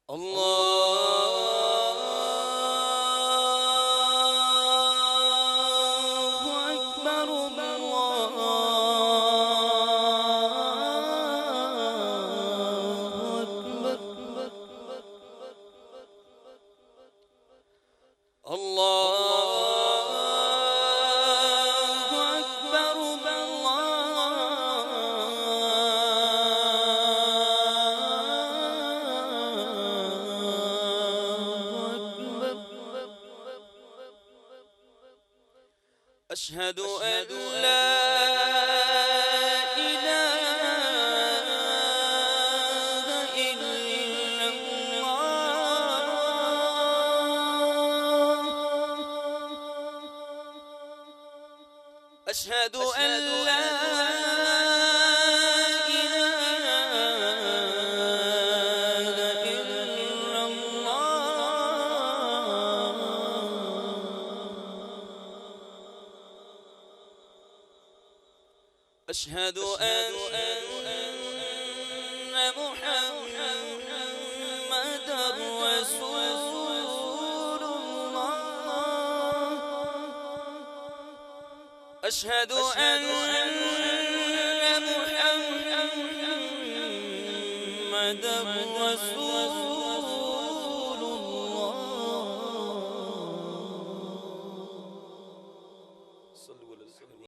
الله أكبر أشهد أن لا إله إلا الله أشهد أن لا إله إلا الله أشهد أن محمدًا رسول الله أشهد أن محمدًا رسول